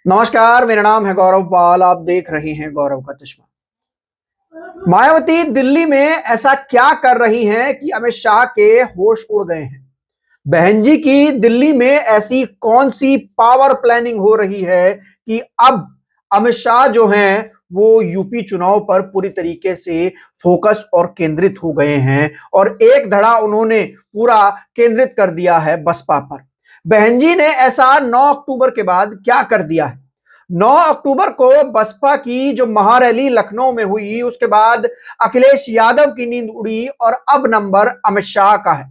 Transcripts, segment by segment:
नमस्कार, मेरा नाम है गौरव पाल। आप देख रहे हैं गौरव का चश्मा। मायावती दिल्ली में ऐसा क्या कर रही हैं कि अमित शाह के होश उड़ गए हैं। बहन जी की दिल्ली में ऐसी कौन सी पावर प्लानिंग हो रही है कि अब अमित शाह जो हैं वो यूपी चुनाव पर पूरी तरीके से फोकस और केंद्रित हो गए हैं और एक धड़ा उन्होंने पूरा केंद्रित कर दिया है बसपा पर। बहन जी ने ऐसा 9 अक्टूबर के बाद क्या कर दिया है। 9 अक्टूबर को बसपा की जो महारैली लखनऊ में हुई, उसके बाद अखिलेश यादव की नींद उड़ी और अब नंबर अमित शाह का है।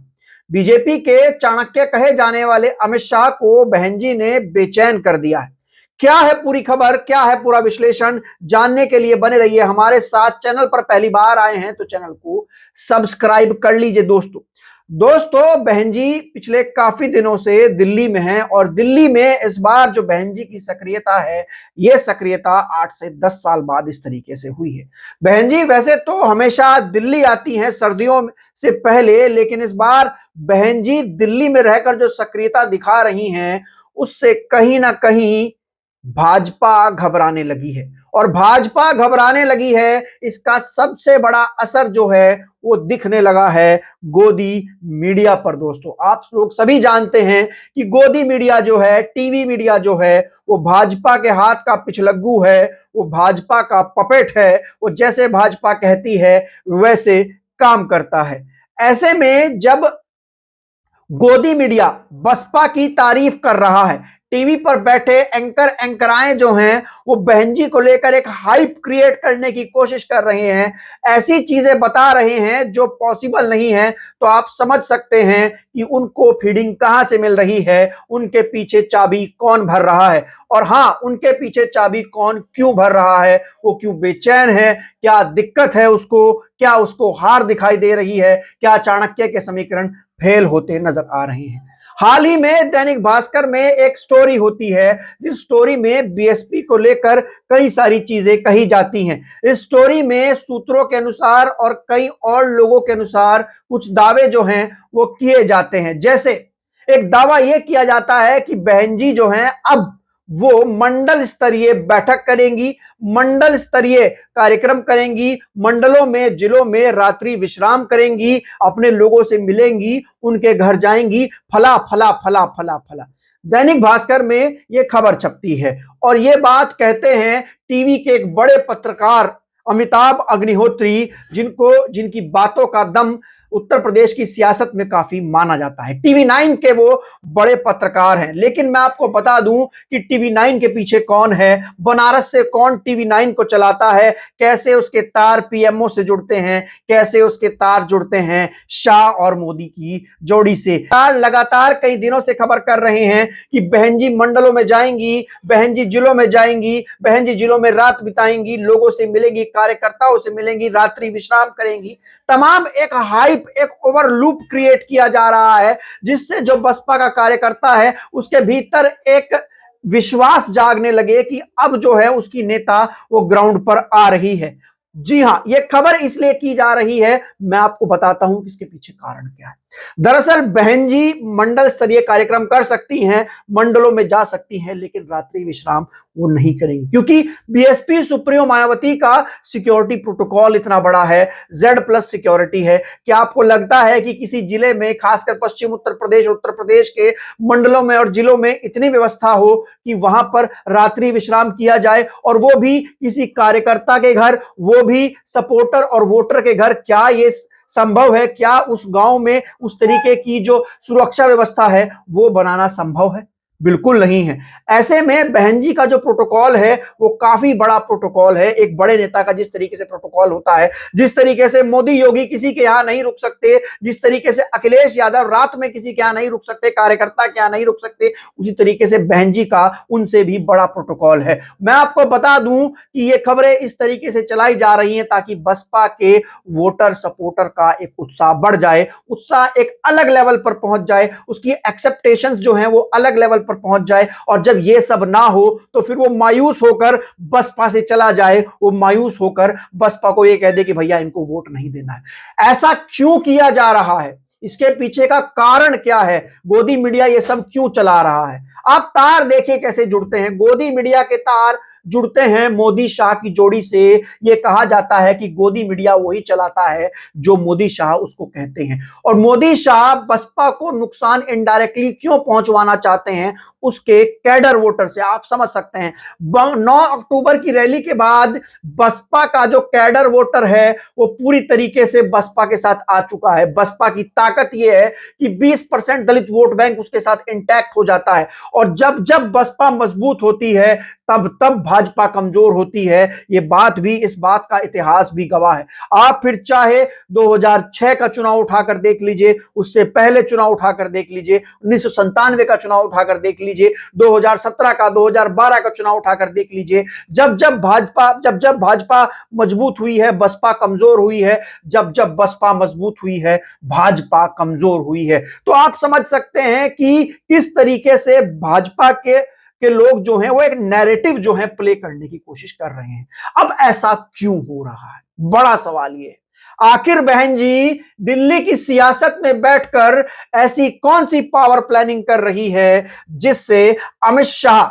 बीजेपी के चाणक्य कहे जाने वाले अमित शाह को बहन जी ने बेचैन कर दिया है। क्या है पूरी खबर, क्या है पूरा विश्लेषण, जानने के लिए बने रहिए हमारे साथ। चैनल पर पहली बार आए हैं तो चैनल को सब्सक्राइब कर लीजिए। दोस्तों बहन जी पिछले काफी दिनों से दिल्ली में हैं और दिल्ली में इस बार जो बहन जी की सक्रियता है, ये सक्रियता 8 से 10 साल बाद इस तरीके से हुई है। बहन जी वैसे तो हमेशा दिल्ली आती हैं सर्दियों से पहले, लेकिन इस बार बहन जी दिल्ली में रहकर जो सक्रियता दिखा रही हैं, उससे कहीं ना कहीं भाजपा घबराने लगी है। और भाजपा घबराने लगी है, इसका सबसे बड़ा असर जो है वो दिखने लगा है गोदी मीडिया पर। दोस्तों आप लोग सभी जानते हैं कि गोदी मीडिया जो है, टीवी मीडिया जो है, वो भाजपा के हाथ का पिछलग्गू है, वो भाजपा का पपेट है। वो जैसे भाजपा कहती है वैसे काम करता है। ऐसे में जब गोदी मीडिया बसपा की तारीफ कर रहा है, टीवी पर बैठे एंकराएं जो हैं वो बहन जी को लेकर एक हाइप क्रिएट करने की कोशिश कर रहे हैं, ऐसी चीजें बता रहे हैं जो पॉसिबल नहीं है, तो आप समझ सकते हैं कि उनको फीडिंग कहां से मिल रही है, उनके पीछे चाबी कौन भर रहा है। और हां, उनके पीछे चाबी कौन क्यों भर रहा है, वो क्यों बेचैन है, क्या दिक्कत है उसको, क्या उसको हार दिखाई दे रही है, क्या चाणक्य के समीकरण फेल होते नजर आ रहे हैं। हाल ही में दैनिक भास्कर में एक स्टोरी होती है, जिस स्टोरी में बीएसपी को लेकर कई सारी चीजें कही जाती हैं। इस स्टोरी में सूत्रों के अनुसार और कई और लोगों के अनुसार कुछ दावे जो हैं वो किए जाते हैं। जैसे एक दावा यह किया जाता है कि बहन जी जो हैं अब वो मंडल स्तरीय बैठक करेंगी, मंडल स्तरीय कार्यक्रम करेंगी, मंडलों में जिलों में रात्रि विश्राम करेंगी, अपने लोगों से मिलेंगी, उनके घर जाएंगी, फला फला फला फला फला। दैनिक भास्कर में यह खबर छपती है और यह बात कहते हैं टीवी के एक बड़े पत्रकार अमिताभ अग्निहोत्री, जिनकी बातों का दम उत्तर प्रदेश की सियासत में काफी माना जाता है। टीवी 9 के वो बड़े पत्रकार हैं। लेकिन मैं आपको बता दूं कि टीवी 9 के पीछे कौन है, बनारस से कौन टीवी 9 को चलाता है, कैसे उसके तार पीएमओ से जुड़ते हैं, कैसे उसके तार जुड़ते हैं शाह और मोदी की जोड़ी से। लगातार कई दिनों से खबर कर रहे हैं कि बहन जी मंडलों में जाएंगी, बहन जी जिलों में जाएंगी, बहन जी जिलों में रात बिताएंगी, लोगों से मिलेंगी, कार्यकर्ताओं से मिलेंगी, रात्रि विश्राम करेंगी। तमाम एक हाइप, एक ओवर लूप क्रिएट किया जा रहा है, जिससे जो बसपा का कार्यकर्ता है उसके भीतर एक विश्वास जागने लगे कि अब जो है उसकी नेता वो ग्राउंड पर आ रही है। जी हां, यह खबर इसलिए की जा रही है, मैं आपको बताता हूं कि इसके पीछे कारण क्या है। दरअसल बहन जी मंडल स्तरीय कार्यक्रम कर सकती हैं, मंडलों में जा सकती हैं, लेकिन रात्रि विश्राम वो नहीं करेंगी, क्योंकि बीएसपी सुप्रीमो मायावती का सिक्योरिटी प्रोटोकॉल इतना बड़ा है, Z+ सिक्योरिटी है। क्या आपको लगता है कि किसी जिले में, खासकर पश्चिम उत्तर प्रदेश के मंडलों में और जिलों में इतनी व्यवस्था हो कि वहां पर रात्रि विश्राम किया जाए, और वो भी किसी कार्यकर्ता के घर, वो भी सपोर्टर और वोटर के घर? क्या ये संभव है? क्या उस गांव में उस तरीके की जो सुरक्षा व्यवस्था है वो बनाना संभव है? बिल्कुल नहीं है। ऐसे में बहन जी का जो प्रोटोकॉल है वो काफी बड़ा प्रोटोकॉल है। एक बड़े नेता का जिस तरीके से प्रोटोकॉल होता है, जिस तरीके से मोदी योगी किसी के यहां नहीं रुक सकते, जिस तरीके से अखिलेश यादव रात में किसी के यहां नहीं रुक सकते, कार्यकर्ता के यहां नहीं रुक सकते, उसी तरीके से बहन जी का उनसे भी बड़ा प्रोटोकॉल है। मैं आपको बता दूं कि ये खबरें इस तरीके से चलाई जा रही हैं ताकि बसपा के वोटर सपोर्टर का एक उत्साह बढ़ जाए, उत्साह एक अलग लेवल पर पहुंच जाए, उसकी एक्सेप्टेशंस जो है वो अलग लेवल पर पहुंच जाए। और जब ये सब ना हो तो फिर वो मायूस होकर बसपा से चला जाए, वो मायूस होकर बसपा को ये कह दे कि भैया इनको वोट नहीं देना है। ऐसा क्यों किया जा रहा है? इसके पीछे का कारण क्या है? गोदी मीडिया ये सब क्यों चला रहा है? आप तार देखिए कैसे जुड़ते हैं, गोदी मीडिया के तार जुड़ते हैं मोदी शाह की जोड़ी से। यह कहा जाता है कि गोदी मीडिया वही चलाता है जो मोदी शाह उसको कहते हैं। और मोदी शाह बसपा को नुकसान इनडायरेक्टली क्यों पहुंचवाना चाहते हैं, उसके कैडर वोटर से आप समझ सकते हैं। 9 अक्टूबर की रैली के बाद बसपा का जो कैडर वोटर है वो पूरी तरीके से बसपा के साथ आ चुका है। बसपा की ताकत यह है कि 20% दलित वोट बैंक उसके साथ इंटैक्ट हो जाता है, और जब जब बसपा मजबूत होती है तब तब भाजपा कमजोर होती है। ये बात भी, इस बात का इतिहास भी गवाह है। आप फिर चाहे 2006 का चुनाव उठाकर देख लीजिए, उससे पहले चुनाव उठाकर देख लीजिए, 1997 का चुनाव उठाकर देख लीजिए, 2017 का, 2012 का चुनाव उठाकर देख लीजिए। जब जब भाजपा मजबूत हुई है, बसपा कमजोर हुई है। जब जब बसपा मजबूत हुई है, भाजपा कमजोर हुई है। तो आप समझ सकते हैं कि किस तरीके से भाजपा के लोग जो हैं वो एक नैरेटिव जो है प्ले करने की कोशिश कर रहे हैं। अब ऐसा क्यों हो रहा है, बड़ा सवाल ये है। आखिर बहन जी दिल्ली की सियासत में बैठकर ऐसी कौन सी पावर प्लानिंग कर रही है जिससे अमित शाह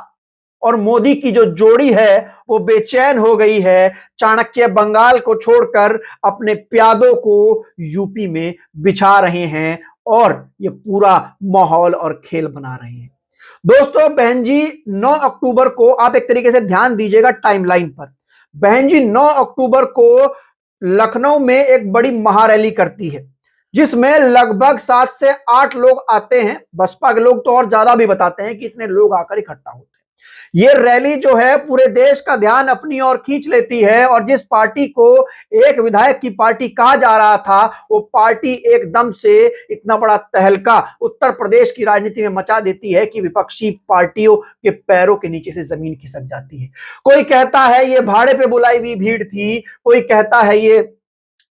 और मोदी की जो जोड़ी है वो बेचैन हो गई है। चाणक्य बंगाल को छोड़कर अपने प्यादों को यूपी में बिछा रहे हैं और ये पूरा माहौल और खेल बना रहे हैं। दोस्तों बहन जी 9 अक्टूबर को आप एक तरीके से ध्यान दीजिएगा टाइमलाइन पर। बहन जी 9 अक्टूबर को लखनऊ में एक बड़ी महारैली करती है जिसमें लगभग 7 से 8 लोग आते हैं। बसपा के लोग तो और ज्यादा भी बताते हैं कि इतने लोग आकर इकट्ठा होते हैं। ये रैली जो है पूरे देश का ध्यान अपनी ओर खींच लेती है, और जिस पार्टी को एक विधायक की पार्टी कहा जा रहा था वो पार्टी एकदम से इतना बड़ा तहलका उत्तर प्रदेश की राजनीति में मचा देती है कि विपक्षी पार्टियों के पैरों के नीचे से जमीन खिसक जाती है। कोई कहता है ये भाड़े पे बुलाई हुई भीड़ थी, कोई कहता है ये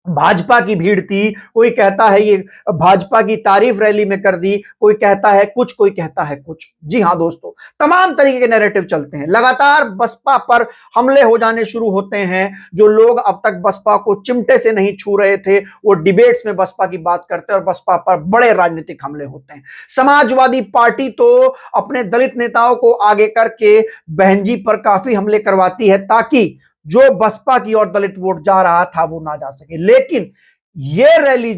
भाजपा की भीड़ थी, कोई कहता है ये भाजपा की तारीफ रैली में कर दी, कोई कहता है कुछ, कोई कहता है कुछ। जी हां दोस्तों, तमाम तरीके के नैरेटिव चलते हैं। लगातार बसपा पर हमले हो जाने शुरू होते हैं। जो लोग अब तक बसपा को चिमटे से नहीं छू रहे थे वो डिबेट्स में बसपा की बात करते हैं और बसपा पर बड़े राजनीतिक हमले होते हैं। समाजवादी पार्टी तो अपने दलित नेताओं को आगे करके बहनजी पर काफी हमले करवाती है ताकि जो बसपा की ओर दलित वोट जा रहा था वो ना जा सके। लेकिन ये रैली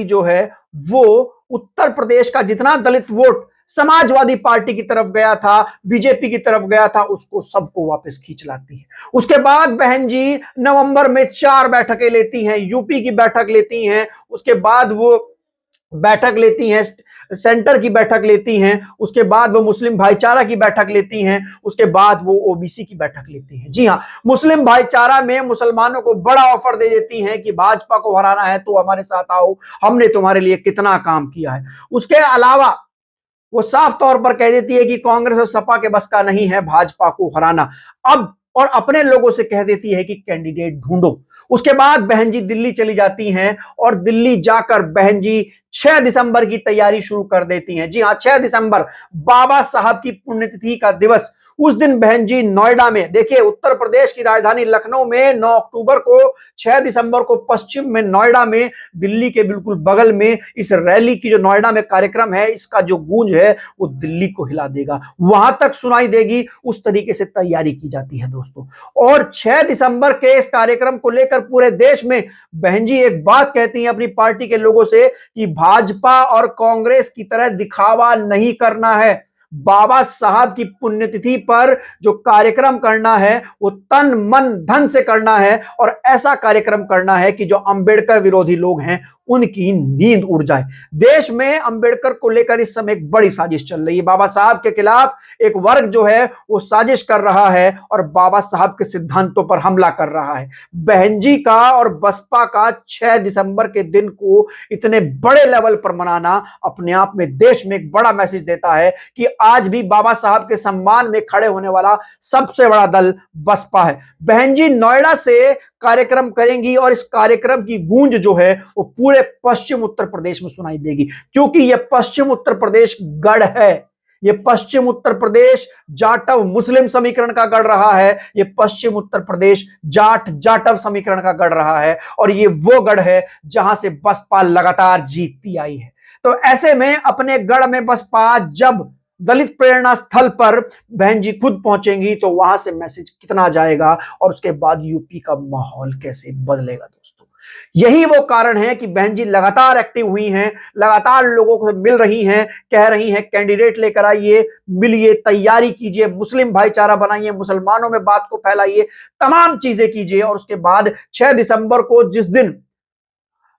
जो है वो उत्तर प्रदेश का जितना दलित वोट समाजवादी पार्टी की तरफ गया था, बीजेपी की तरफ गया था, उसको सबको वापस खींच लाती है। उसके बाद बहन जी नवंबर में 4 बैठकें लेती हैं, यूपी की बैठक लेती हैं, उसके बाद वो बैठक लेती हैं, सेंटर की बैठक लेती हैं, उसके बाद वो मुस्लिम भाईचारा की बैठक लेती हैं, उसके बाद वो ओबीसी की बैठक लेती हैं। जी हां, मुस्लिम भाईचारा में मुसलमानों को बड़ा ऑफर दे देती हैं कि भाजपा को हराना है तो हमारे साथ आओ, हमने तुम्हारे लिए कितना काम किया है। उसके अलावा वो साफ तौर पर कह देती है कि कांग्रेस और सपा के बस का नहीं है भाजपा को हराना। अब और अपने लोगों से कह देती है कि कैंडिडेट ढूंढो। उसके बाद बहन जी दिल्ली चली जाती हैं और दिल्ली जाकर बहन जी 6 दिसंबर की तैयारी शुरू कर देती हैं। जी हां, 6 दिसंबर बाबा साहब की पुण्यतिथि का दिवस। उस दिन बहन जी नोएडा में, देखिए उत्तर प्रदेश की राजधानी लखनऊ में 9 अक्टूबर को, 6 दिसंबर को पश्चिम में नोएडा में, दिल्ली के बिल्कुल बगल में इस रैली की जो नोएडा में कार्यक्रम है इसका जो गूंज है वो दिल्ली को हिला देगा, वहां तक सुनाई देगी। उस तरीके से तैयारी की जाती है दोस्तों। और 6 दिसंबर के इस कार्यक्रम को लेकर पूरे देश में बहन जी एक बात कहती हैं अपनी पार्टी के लोगों से कि भाजपा और कांग्रेस की तरह दिखावा नहीं करना है। बाबा साहब की पुण्यतिथि पर जो कार्यक्रम करना है वो तन मन धन से करना है, और ऐसा कार्यक्रम करना है कि जो अंबेडकर विरोधी लोग हैं उनकी नींद उड़ जाए। देश में अंबेडकर को लेकर इस समय एक बड़ी साजिश चल रही है। बाबा साहब के खिलाफ एक वर्ग जो है वो साजिश कर रहा है और बाबा साहब के सिद्धांतों पर हमला कर रहा है। बहन जी का और बसपा का 6 दिसंबर के दिन को इतने बड़े लेवल पर मनाना अपने आप में देश में एक बड़ा मैसेज देता है कि आज भी बाबा साहब के सम्मान में खड़े होने वाला सबसे बड़ा दल बसपा है। बहन जी नोएडा से कार्यक्रम करेंगी और इस कार्यक्रम की गूंज जो है वो पूरे पश्चिम उत्तर प्रदेश में सुनाई देगी, क्योंकि यह पश्चिम उत्तर प्रदेश गढ़ है। ये पश्चिम उत्तर प्रदेश जाटव मुस्लिम समीकरण का गढ़ रहा है। ये पश्चिम उत्तर प्रदेश जाट जाटव समीकरण का गढ़ रहा है, और ये वो गढ़ है जहां से बसपा लगातार जीतती आई है। तो ऐसे में अपने गढ़ में बसपा जब दलित प्रेरणा स्थल पर बहन जी खुद पहुंचेंगी तो वहां से मैसेज कितना जाएगा और उसके बाद यूपी का माहौल कैसे बदलेगा दोस्तों। यही वो कारण है कि बहन जी लगातार एक्टिव हुई हैं, लगातार लोगों को मिल रही हैं, कह रही हैं कैंडिडेट लेकर आइए, मिलिए, तैयारी कीजिए, मुस्लिम भाईचारा बनाइए, मुसलमानों में बात को फैलाइए, तमाम चीजें कीजिए। और उसके बाद 6 दिसंबर को जिस दिन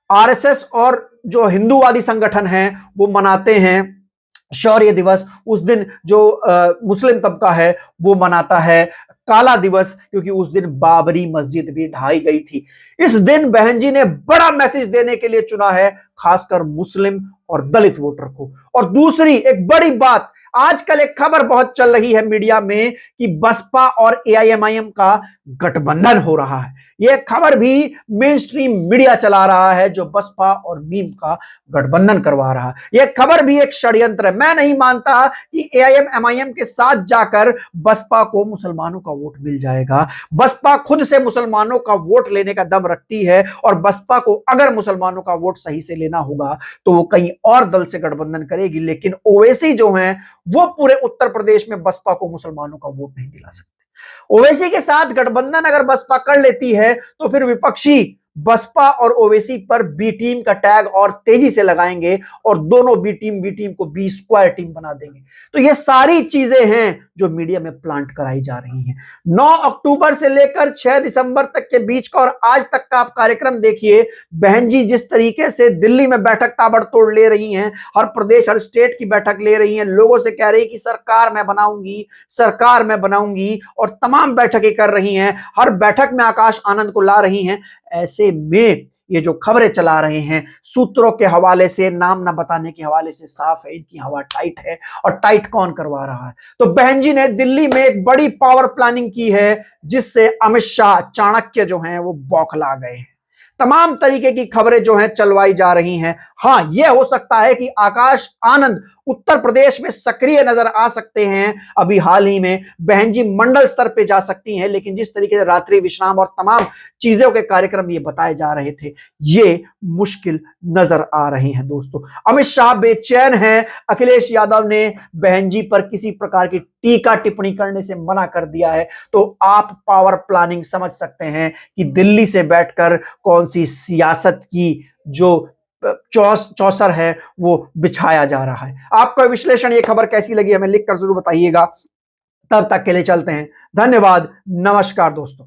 आरएसएस और जो हिंदूवादी संगठन हैं वो मनाते हैं शौर्य दिवस, उस दिन जो मुस्लिम तबका है वो मनाता है काला दिवस, क्योंकि उस दिन बाबरी मस्जिद भी ढाई गई थी। इस दिन बहन जी ने बड़ा मैसेज देने के लिए चुना है, खासकर मुस्लिम और दलित वोटर को। और दूसरी एक बड़ी बात, आजकल एक खबर बहुत चल रही है मीडिया में कि बसपा और एआईएमआईएम का गठबंधन हो रहा है। यह खबर भी मेन स्ट्रीम मीडिया चला रहा है, जो बसपा और मीम का गठबंधन करवा रहा है। यह खबर भी एक षड्यंत्र है। मैं नहीं मानता कि एआईएम एमआईएम के साथ जाकर बसपा को मुसलमानों का वोट मिल जाएगा। बसपा खुद से मुसलमानों का वोट लेने का दम रखती है, और बसपा को अगर मुसलमानों का वोट सही से लेना होगा तो वो कहीं और दल से गठबंधन करेगी। लेकिन ओवैसी जो है वो पूरे उत्तर प्रदेश में बसपा को मुसलमानों का वोट नहीं दिला सकते। ओवैसी के साथ गठबंधन अगर बसपा कर लेती है तो फिर विपक्षी बसपा और ओवैसी पर बी टीम का टैग और तेजी से लगाएंगे, और दोनों बी टीम को बी स्क्वायर टीम बना देंगे। तो ये सारी चीजें हैं जो मीडिया में प्लांट कराई जा रही हैं। 9 अक्टूबर से लेकर 6 दिसंबर तक के बीच का और आज तक का आप कार्यक्रम देखिए। बहन जी जिस तरीके से दिल्ली में बैठक ताबड़तोड़ ले रही हैं, हर प्रदेश हर स्टेट की बैठक ले रही हैं, लोगों से कह रही है कि सरकार मैं बनाऊंगी, सरकार मैं बनाऊंगी, और तमाम बैठकें कर रही हैं, हर बैठक में आकाश आनंद को ला रही हैं। ऐसे में ये जो खबरें चला रहे हैं सूत्रों के हवाले से, नाम ना बताने के हवाले से, साफ है इनकी हवा टाइट है। और टाइट कौन करवा रहा है? तो बहन जी ने दिल्ली में एक बड़ी पावर प्लानिंग की है, जिससे अमित शाह चाणक्य जो हैं वो बौखला गए हैं। तमाम तरीके की खबरें जो हैं चलवाई जा रही हैं। हां, यह हो सकता है कि आकाश आनंद उत्तर प्रदेश में सक्रिय नजर आ सकते हैं। अभी हाल ही में बहन जी मंडल स्तर पे जा सकती हैं, लेकिन जिस तरीके से रात्रि विश्राम और तमाम चीजों के कार्यक्रम ये बताए जा रहे थे, ये मुश्किल नजर आ रहे हैं दोस्तों। अमित शाह बेचैन हैं। अखिलेश यादव ने बहन जी पर किसी प्रकार की टीका टिप्पणी करने से मना कर दिया है। तो आप पावर प्लानिंग समझ सकते हैं कि दिल्ली से बैठकर कौन सी सियासत की जो चौसर है वो बिछाया जा रहा है। आपका विश्लेषण, ये खबर कैसी लगी हमें लिखकर जरूर बताइएगा। तब तक के लिए चलते हैं। धन्यवाद, नमस्कार दोस्तों।